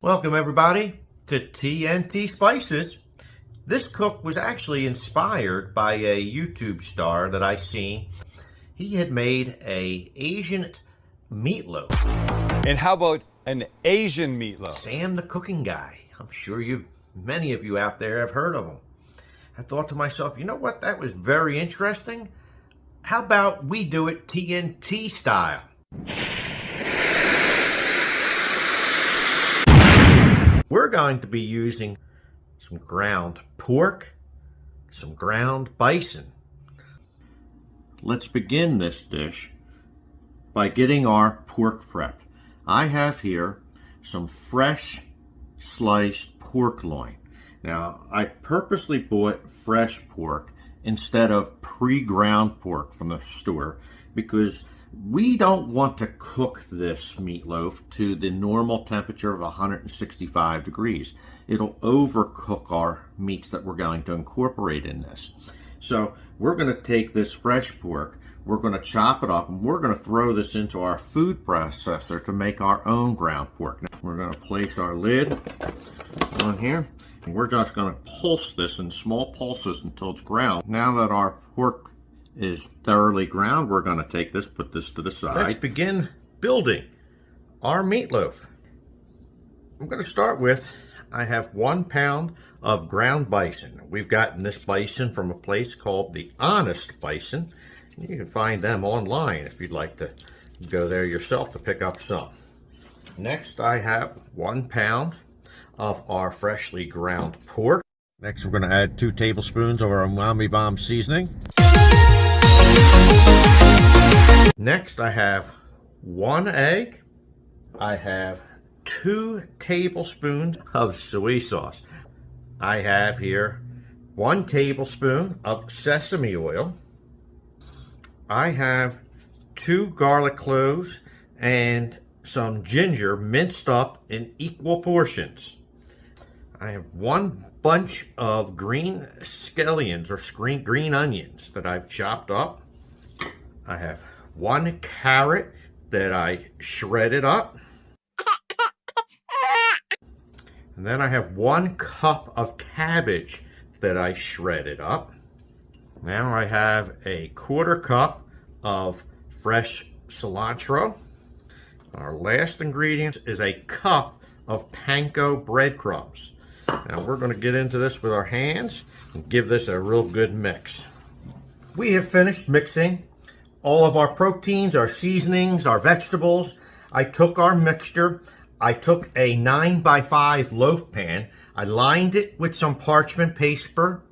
Welcome everybody to TNTspices. This cook was actually inspired by a YouTube star that I seen. He had made a Asian meatloaf. And how about an Asian meatloaf? Sam the cooking guy. I'm sure many of you out there have heard of him. I thought to myself, you know what, that was very interesting. How about we do it TNT style? We're going to be using some ground pork, some ground bison. Let's begin this dish by getting our pork prepped. I have here some fresh sliced pork loin. Now, I purposely bought fresh pork instead of pre-ground pork from the store because we don't want to cook this meatloaf to the normal temperature of 165 degrees. It'll overcook our meats that we're going to incorporate in this. So we're going to take this fresh pork, we're going to chop it up, and we're going to throw this into our food processor to make our own ground pork. Now, we're going to place our lid on here, and we're just going to pulse this in small pulses until it's ground. Now that our pork is thoroughly ground, we're going to take this, put this to the side. Let's begin building our meatloaf. I'm going to start with, I have 1 pound of ground bison. We've gotten this bison from a place called the Honest Bison. You can find them online if you'd like to go there yourself to pick up some. Next, I have 1 pound of our freshly ground pork. Next, we're going to add 2 tablespoons of our umami bomb seasoning. Next, I have 1 egg. I have 2 tablespoons of soy sauce. I have here 1 tablespoon of sesame oil. I have 2 garlic cloves and some ginger minced up in equal portions. I have 1 bunch of green scallions or green onions that I've chopped up. I have 1 carrot that I shredded up. And then I have 1 cup of cabbage that I shredded up. Now I have a 1/4 cup of fresh cilantro. Our last ingredient is a cup of panko breadcrumbs. Now we're going to get into this with our hands and give this a real good mix. We have finished mixing all of our proteins, our seasonings, our vegetables. I took our mixture. I took a 9x5 loaf pan. I lined it with some parchment paper.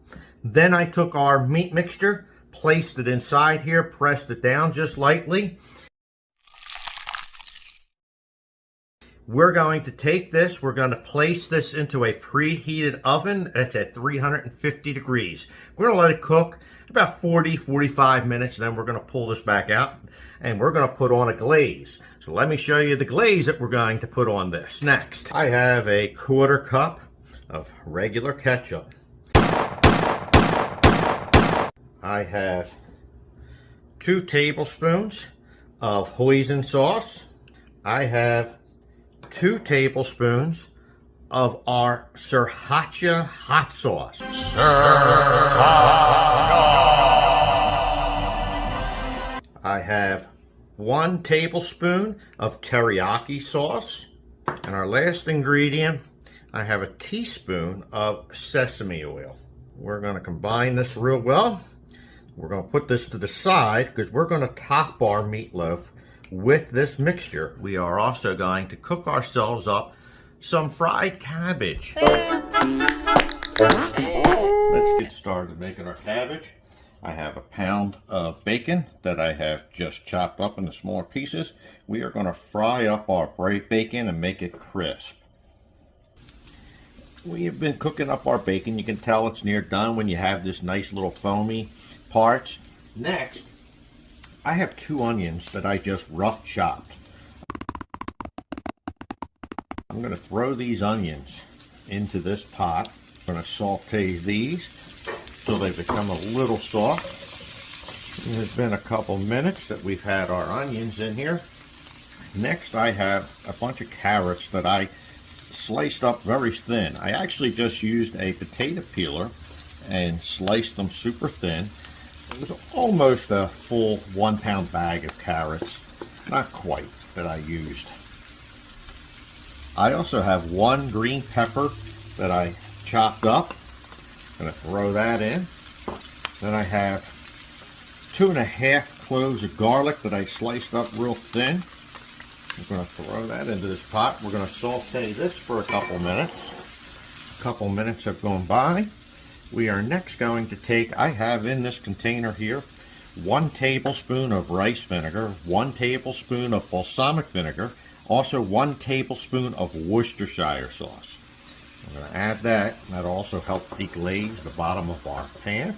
Then I took our meat mixture, placed it inside here, pressed it down just lightly. We're going to take this, we're going to place this into a preheated oven that's at 350 degrees. We're going to let it cook about 40-45 minutes, and then we're going to pull this back out, and we're going to put on a glaze. So let me show you the glaze that we're going to put on this. Next, I have a 1/4 cup of regular ketchup. I have 2 tablespoons of hoisin sauce. I have 2 tablespoons of our sriracha hot sauce. I have 1 tablespoon of teriyaki sauce. And our last ingredient, I have a teaspoon of sesame oil. We're going to combine this real well. We're going to put this to the side because we're going to top our meatloaf with this mixture. We are also going to cook ourselves up some fried cabbage. Let's get started making our cabbage. I have 1 pound of bacon that I have just chopped up into smaller pieces. We are going to fry up our bacon and make it crisp. We have been cooking up our bacon. You can tell it's near done when you have this nice little foamy parts. Next, I have 2 onions that I just rough chopped. I'm going to throw these onions into this pot. I'm going to saute these so they become a little soft. It's been a couple minutes that we've had our onions in here. Next, I have a bunch of carrots that I sliced up very thin. I actually just used a potato peeler and sliced them super thin. It was almost a full 1 pound bag of carrots, not quite, that I used. I also have 1 green pepper that I chopped up. I'm going to throw that in. Then I have 2½ cloves of garlic that I sliced up real thin. I'm going to throw that into this pot. We're going to saute this for a couple minutes. A couple minutes have gone by. We are next going to take, I have in this container here, 1 tablespoon of rice vinegar, 1 tablespoon of balsamic vinegar, also 1 tablespoon of Worcestershire sauce. I'm going to add that. That'll also help deglaze the bottom of our pan.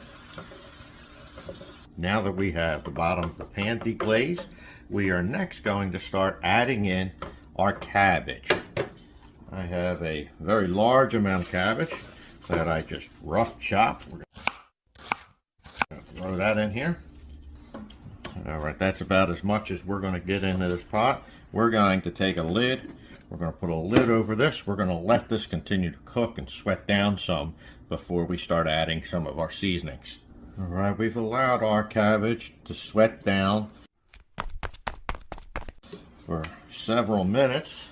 Now that we have the bottom of the pan deglazed, we are next going to start adding in our cabbage. I have a very large amount of cabbage that I just rough chopped. We're going to throw that in here. All right, that's about as much as we're going to get into this pot. We're going to take a lid. We're going to put a lid over this. We're going to let this continue to cook and sweat down some before we start adding some of our seasonings. All right, we've allowed our cabbage to sweat down for several minutes,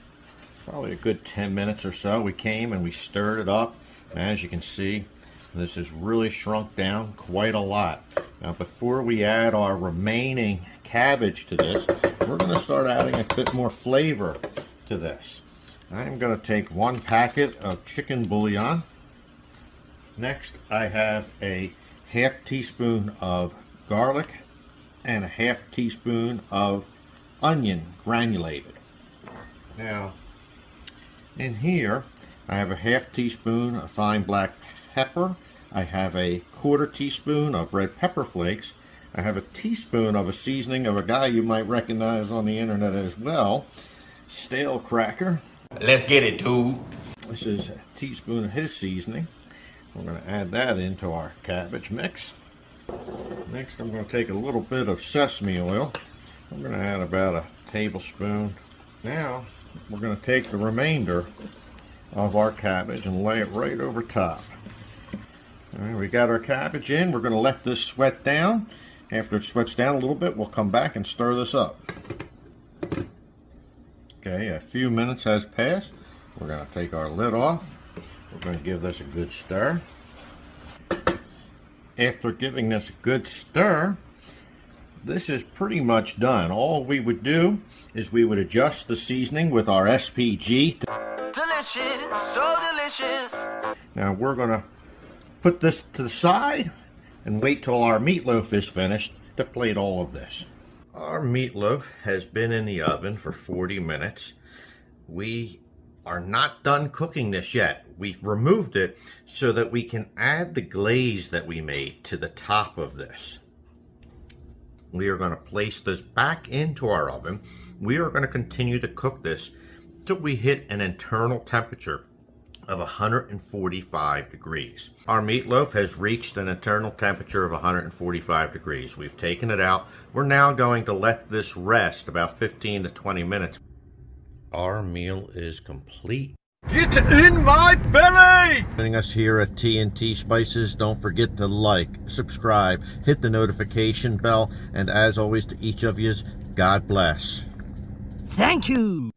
probably a good 10 minutes or so. We came and we stirred it up. And as you can see, this has really shrunk down quite a lot. Now, before we add our remaining cabbage to this, we're going to start adding a bit more flavor to this. I'm going to take 1 packet of chicken bouillon. Next, I have a ½ teaspoon of garlic and a ½ teaspoon of onion granulated. Now, in here, I have a ½ teaspoon of fine black pepper. I have a 1/4 teaspoon of red pepper flakes. I have a teaspoon of a seasoning of a guy you might recognize on the internet as well, stale cracker. Let's get it, dude. This is a teaspoon of his seasoning. We're going to add that into our cabbage mix. Next, I'm going to take a little bit of sesame oil. I'm going to add about a tablespoon. Now, we're going to take the remainder of our cabbage and lay it right over top. All right, we got our cabbage in. We're going to let this sweat down. After it sweats down a little bit, we'll come back and stir this up. Okay, a few minutes has passed. We're going to take our lid off. We're going to give this a good stir. After giving this a good stir, this is pretty much done. All we would do is we would adjust the seasoning with our SPG. Delicious, so delicious. Now we're going to put this to the side and wait till our meatloaf is finished to plate all of this. Our meatloaf has been in the oven for 40 minutes. We are not done cooking this yet. We've removed it so that we can add the glaze that we made to the top of this. We are going to place this back into our oven. We are going to continue to cook this till we hit an internal temperature of 145 degrees. Our meatloaf has reached an internal temperature of 145 degrees. We've taken it out. We're now going to let this rest about 15 to 20 minutes. Our meal is complete. It's in my belly! Joining us here at TNTspices, don't forget to like, subscribe, hit the notification bell, and as always to each of yous, God bless. Thank you.